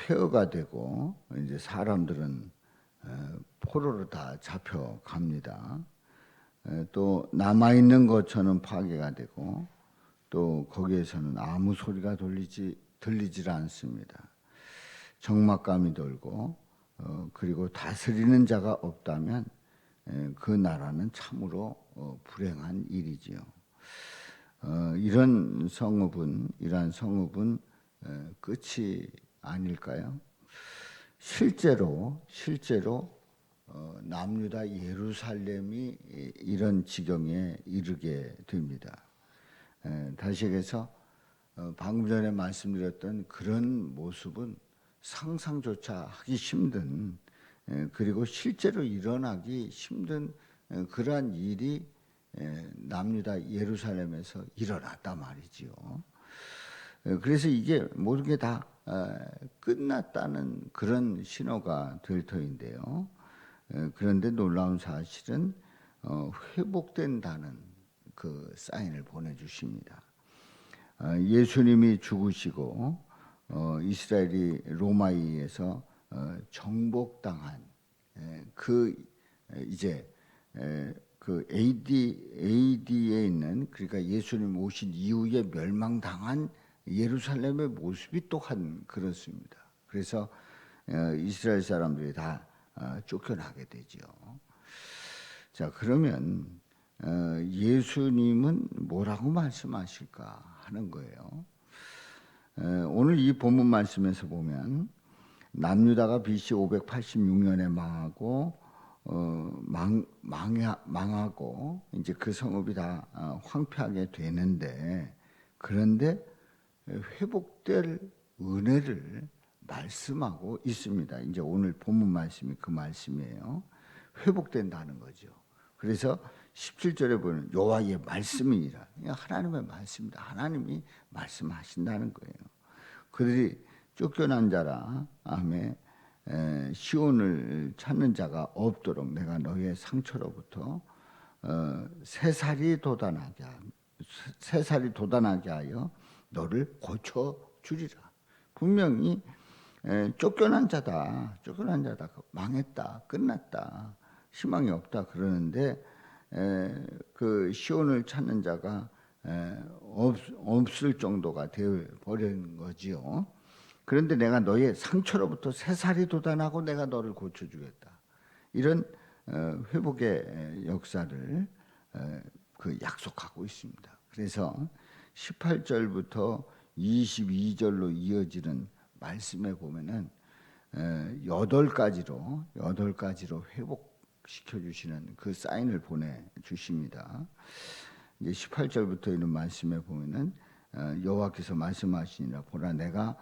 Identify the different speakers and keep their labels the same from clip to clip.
Speaker 1: 폐허가 되고 이제 사람들은 포로로 다 잡혀갑니다. 또 남아있는 것처럼 파괴가 되고 또 거기에서는 아무 소리가 들리질 않습니다. 적막감이 돌고 그리고 다스리는 자가 없다면 그 나라는 참으로 불행한 일이지요. 이러한 성읍은 끝이 아닐까요? 실제로 남유다 예루살렘이 이런 지경에 이르게 됩니다. 다시 얘기해서 방금 전에 말씀드렸던 그런 모습은 상상조차 하기 힘든, 그리고 실제로 일어나기 힘든 그러한 일이 남유다 예루살렘에서 일어났단 말이지요. 그래서 이게 모든 게 다 끝났다는 그런 신호가 될 터인데요. 그런데 놀라운 사실은 회복된다는 그 사인을 보내주십니다. 예수님이 죽으시고 이스라엘이 로마에 의해서 정복당한 그 이제 그 AD에 있는, 그러니까 예수님 오신 이후에 멸망당한 예루살렘의 모습이 또한 그렇습니다. 그래서 이스라엘 사람들이 다 쫓겨나게 되죠. 자, 그러면 예수님은 뭐라고 말씀하실까 하는 거예요. 오늘 이 본문 말씀에서 보면 남유다가 BC 586년에 망하고 망하고 이제 그 성읍이 다 황폐하게 되는데, 그런데 회복될 은혜를 말씀하고 있습니다. 이제 오늘 본문 말씀이 그 말씀이에요. 회복된다는 거죠. 그래서 17절에 보면 여호와의 말씀이니라. 하나님의 말씀입니다. 하나님이 말씀하신다는 거예요. 그들이 쫓겨난 자라 아멘. 시온을 찾는 자가 없도록 내가 너희의 상처로부터 새살이 돋아나게 하여 너를 고쳐 주리라. 분명히 쫓겨난 자다, 망했다, 끝났다, 희망이 없다 그러는데 그 시온을 찾는 자가 없을 정도가 되어 버린 거지요. 그런데 내가 너의 상처로부터 새살이 돋아나고 내가 너를 고쳐주겠다. 이런 회복의 역사를 그 약속하고 있습니다. 그래서 18절부터 22절로 이어지는 말씀에 보면은 8가지로 회복시켜 주시는 그 사인을 보내 주십니다. 이제 18절부터 있는 말씀에 보면은 여호와께서 말씀하시니라. 보라, 내가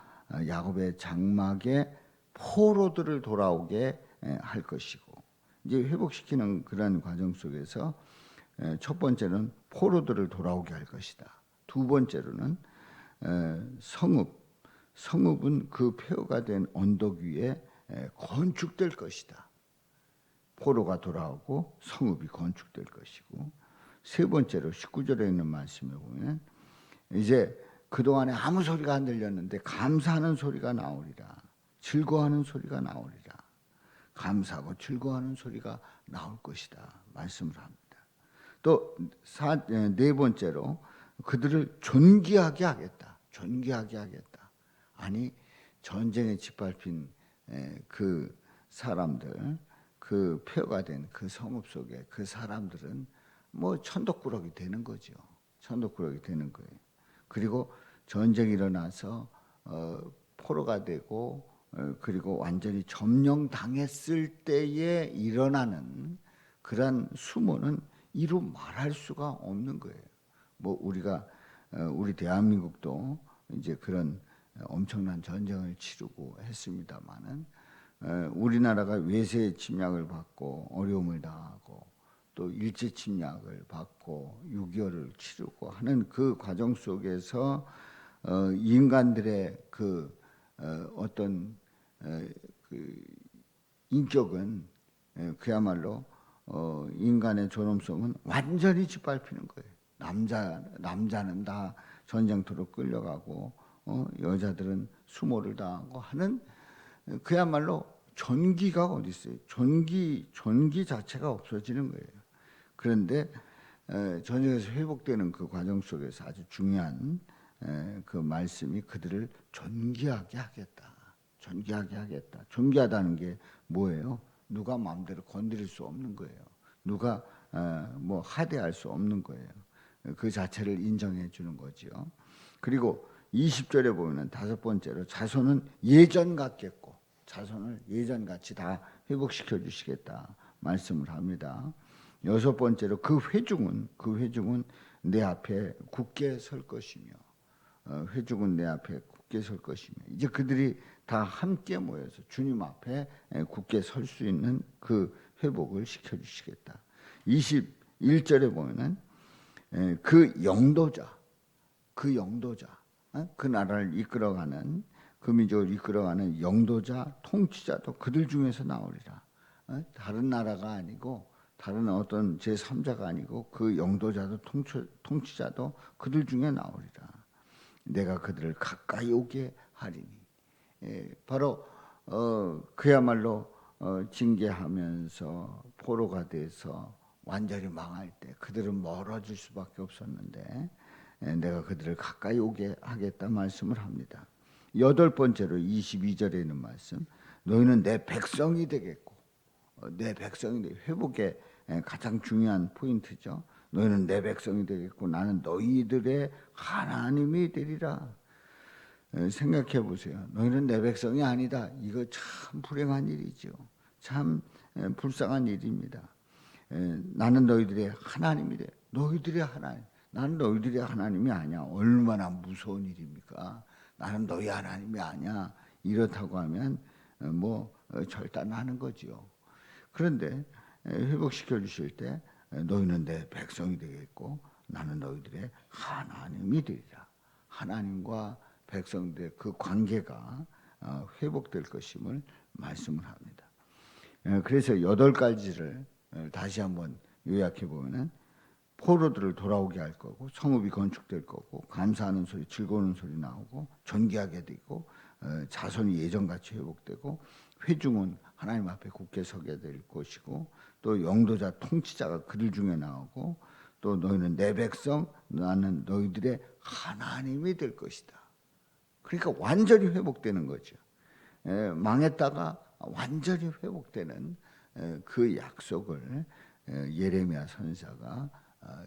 Speaker 1: 야곱의 장막에 포로들을 돌아오게 할 것이고, 이제 회복시키는 그런 과정 속에서 첫 번째는 포로들을 돌아오게 할 것이다. 두 번째로는 성읍은 그 폐허가 된 언덕 위에 건축될 것이다. 포로가 돌아오고 성읍이 건축될 것이고, 세 번째로 19절에 있는 말씀에 보면 이제 그동안에 아무 소리가 안 들렸는데 감사하는 소리가 나오리라. 즐거워하는 소리가 나오리라. 감사하고 즐거워하는 소리가 나올 것이다 말씀을 합니다. 또 네 번째로 그들을 존귀하게 하겠다. 아니, 전쟁에 짓밟힌 그 사람들, 그 폐허가 된 그 성읍 속에 그 사람들은 뭐 천덕꾸러기 되는 거죠. 천덕꾸러기 되는 거예요. 그리고 전쟁이 일어나서 포로가 되고 그리고 완전히 점령당했을 때에 일어나는 그런 수모는 이루 말할 수가 없는 거예요. 뭐 우리 대한민국도 이제 그런 엄청난 전쟁을 치르고 했습니다만은 우리나라가 외세 침략을 받고 어려움을 당하고 또 일제 침략을 받고 6.25를 치르고 하는 그 과정 속에서 인간들의 그 어떤 그 인격은 그야말로 인간의 존엄성은 완전히 짓밟히는 거예요. 남자는 다 전쟁터로 끌려가고 여자들은 수모를 당하고 하는 그야말로 전기가 어디 있어요? 전기 자체가 없어지는 거예요. 그런데 전쟁에서 회복되는 그 과정 속에서 아주 중요한 그 말씀이 그들을 존귀하게 하겠다. 존귀하게 하겠다. 존귀하다는 게 뭐예요? 누가 마음대로 건드릴 수 없는 거예요. 누가 뭐 하대할 수 없는 거예요. 그 자체를 인정해 주는 거지요. 그리고 20절에 보면은 다섯 번째로 자손은 예전 같겠고, 자손을 예전같이 다 회복시켜 주시겠다 말씀을 합니다. 여섯 번째로 그 회중은 내 앞에 굳게 설 것이며, 회중은 내 앞에 굳게 설 것이며, 이제 그들이 다 함께 모여서 주님 앞에 굳게 설 수 있는 그 회복을 시켜 주시겠다. 21절에 보면은 그 영도자, 그 나라를 이끌어가는, 그 민족을 이끌어가는 영도자, 통치자도 그들 중에서 나오리라. 다른 나라가 아니고 다른 어떤 제3자가 아니고 그 영도자도 통치자도 그들 중에 나오리라. 내가 그들을 가까이 오게 하리니. 바로 그야말로 징계하면서 포로가 돼서 완전히 망할 때 그들은 멀어질 수밖에 없었는데 내가 그들을 가까이 오게 하겠다 말씀을 합니다. 여덟 번째로 22절에 있는 말씀, 너희는 내 백성이 되겠고, 내 백성이 되, 회복의 가장 중요한 포인트죠. 너희는 내 백성이 되겠고 나는 너희들의 하나님이 되리라. 생각해 보세요. 너희는 내 백성이 아니다. 이거 참 불행한 일이죠. 참 불쌍한 일입니다. 나는 너희들의 하나님이 돼. 너희들의 하나님. 나는 너희들의 하나님이 아니야. 얼마나 무서운 일입니까? 나는 너희 하나님이 아니야. 이렇다고 하면 절단하는 거지요. 그런데 회복시켜 주실 때 너희는 내 백성이 되겠고 나는 너희들의 하나님이 되리라. 하나님과 백성들의 그 관계가 회복될 것임을 말씀을 합니다. 그래서 8가지를 다시 한번 요약해 보면은 포로들을 돌아오게 할 거고, 성읍이 건축될 거고, 감사하는 소리, 즐거우는 소리 나오고, 존귀하게 되고, 자손이 예전같이 회복되고, 회중은 하나님 앞에 굳게 서게 될 것이고, 또 영도자, 통치자가 그들 중에 나오고, 또 너희는 내 백성, 나는 너희들의 하나님이 될 것이다. 그러니까 완전히 회복되는 거죠. 망했다가 완전히 회복되는 그 약속을 예레미야 선지자가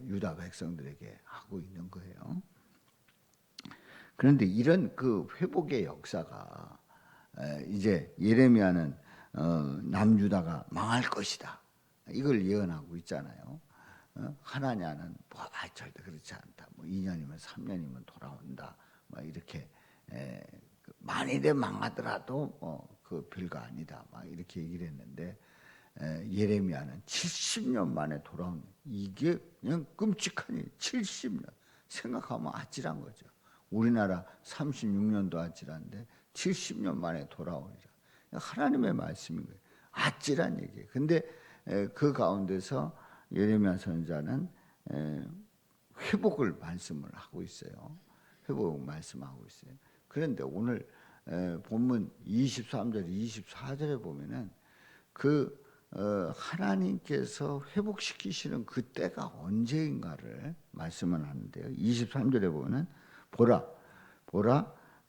Speaker 1: 유다 백성들에게 하고 있는 거예요. 그런데 이런 그 회복의 역사가 이제 예레미야는 남유다가 망할 것이다. 이걸 예언하고 있잖아요. 하나냐는 절대 그렇지 않다. 2년이면 3년이면 돌아온다. 이렇게 만일에 망하더라도 그 별거 아니다. 이렇게 얘기를 했는데 예레미야는 70년 만에 돌아온, 이게 그냥 끔찍한 일. 70년 생각하면 아찔한 거죠. 우리나라 36년도 아찔한데 70년 만에 돌아오리라. 하나님의 말씀인 거예요. 아찔한 얘기예요. 근데 그 가운데서 예레미야 선지자는 회복을 말씀을 하고 있어요. 회복 말씀하고 있어요. 그런데 오늘 본문 23절, 24절에 보면은 그 하나님께서 회복시키시는 그 때가 언제인가를 말씀을 하는데요. 23절에 보면은 보라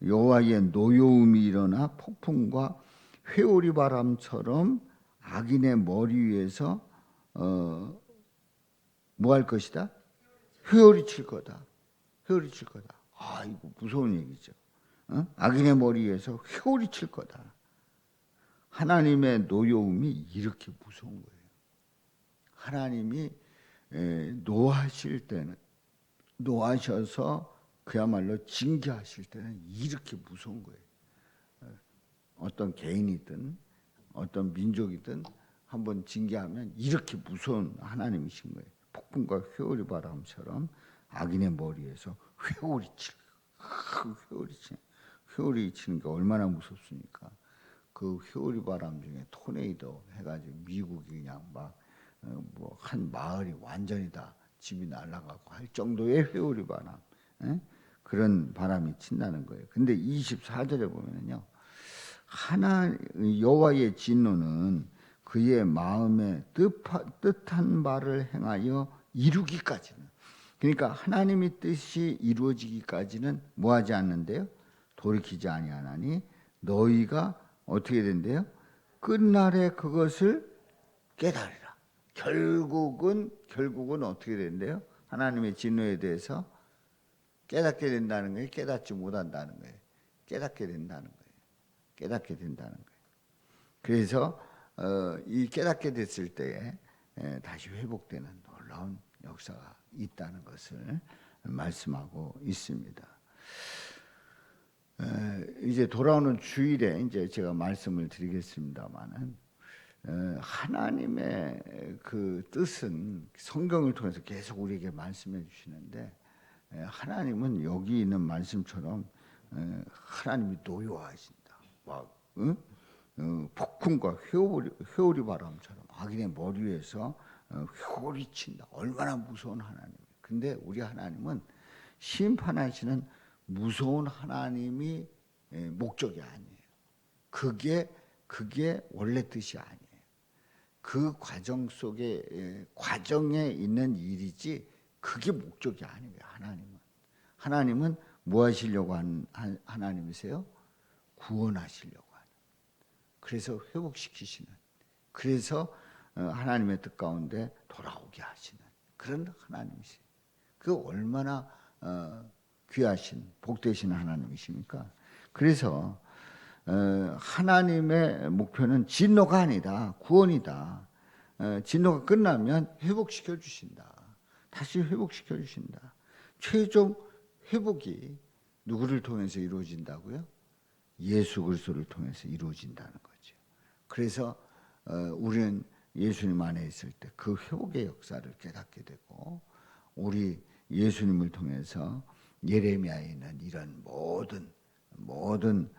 Speaker 1: 여호와의 노여움이 일어나 폭풍과 회오리 바람처럼 악인의 머리 위에서 뭐 할 것이다? 회오리 칠 거다. 회오리 칠 거다. 이거 무서운 얘기죠. 악인의 머리 위에서 회오리 칠 거다. 하나님의 노여움이 이렇게 무서운 거예요. 하나님이 노하실 때는, 노하셔서 그야말로 징계하실 때는 이렇게 무서운 거예요. 어떤 개인이든 어떤 민족이든 한번 징계하면 이렇게 무서운 하나님이신 거예요. 폭풍과 회오리 바람처럼 악인의 머리에서 회오리 치는 게 얼마나 무섭습니까? 그 회오리 바람 중에 토네이도 해가지고 미국이 그냥 한 마을이 완전히 다 집이 날아가고 할 정도의 회오리 바람, 그런 바람이 친다는 거예요. 근데 24절에 보면요, 여호와의 진노는 그의 마음에 뜻한 바를 행하여 이루기까지는, 그러니까 하나님의 뜻이 이루어지기까지는 뭐하지 않는데요? 돌이키지 아니하나니 너희가 어떻게 된대요? 끝날에 그것을 깨달으라. 결국은 어떻게 된대요? 하나님의 진노에 대해서 깨닫게 된다는 거예요? 깨닫지 못한다는 거예요? 깨닫게 된다는 거예요. 깨닫게 된다는 거예요. 그래서 이 깨닫게 됐을 때에 다시 회복되는 놀라운 역사가 있다는 것을 말씀하고 있습니다. 이제 돌아오는 주일에 이제 제가 말씀을 드리겠습니다만은, 하나님의 그 뜻은 성경을 통해서 계속 우리에게 말씀해 주시는데, 하나님은 여기 있는 말씀처럼 하나님이 노여워하신다. 막 폭풍과 회오리 바람처럼 악인의 머리 위에서 회오리 친다. 얼마나 무서운 하나님. 근데 우리 하나님은 심판하시는 무서운 하나님이 목적이 아니에요. 그게 원래 뜻이 아니에요. 그 과정 속에 과정에 있는 일이지 그게 목적이 아니에요. 하나님은 뭐 하시려고 하는 하나님이세요? 구원하시려고 하는. 그래서 회복시키시는. 그래서 하나님의 뜻 가운데 돌아오게 하시는 그런 하나님이세요. 그 얼마나 귀하신 복되신 하나님이십니까? 그래서 하나님의 목표는 진노가 아니다. 구원이다. 진노가 끝나면 회복시켜 주신다. 다시 회복시켜 주신다. 최종 회복이 누구를 통해서 이루어진다고요? 예수 그리스도를 통해서 이루어진다는 거죠. 그래서 우리는 예수님 안에 있을 때 그 회복의 역사를 깨닫게 되고, 우리 예수님을 통해서 예레미야에 있는 이런 모든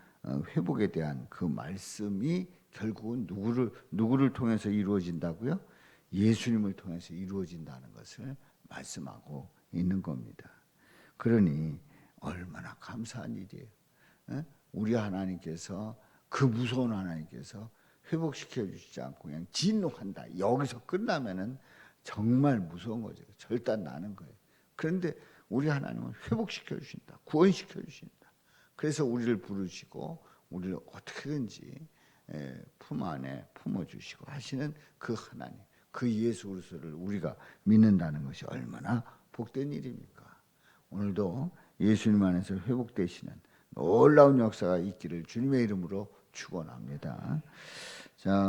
Speaker 1: 회복에 대한 그 말씀이 결국은 누구를 통해서 이루어진다고요? 예수님을 통해서 이루어진다는 것을 말씀하고 있는 겁니다. 그러니 얼마나 감사한 일이에요. 우리 하나님께서, 그 무서운 하나님께서 회복시켜 주시지 않고 그냥 진노한다. 여기서 끝나면은 정말 무서운 거죠. 절단 나는 거예요. 그런데 우리 하나님은 회복시켜 주신다. 구원시켜 주신다. 그래서 우리를 부르시고 우리를 어떻게든지 품 안에 품어주시고 하시는 그 하나님, 그 예수 그리스도를 우리가 믿는다는 것이 얼마나 복된 일입니까? 오늘도 예수님 안에서 회복되시는 놀라운 역사가 있기를 주님의 이름으로 축원합니다. 자.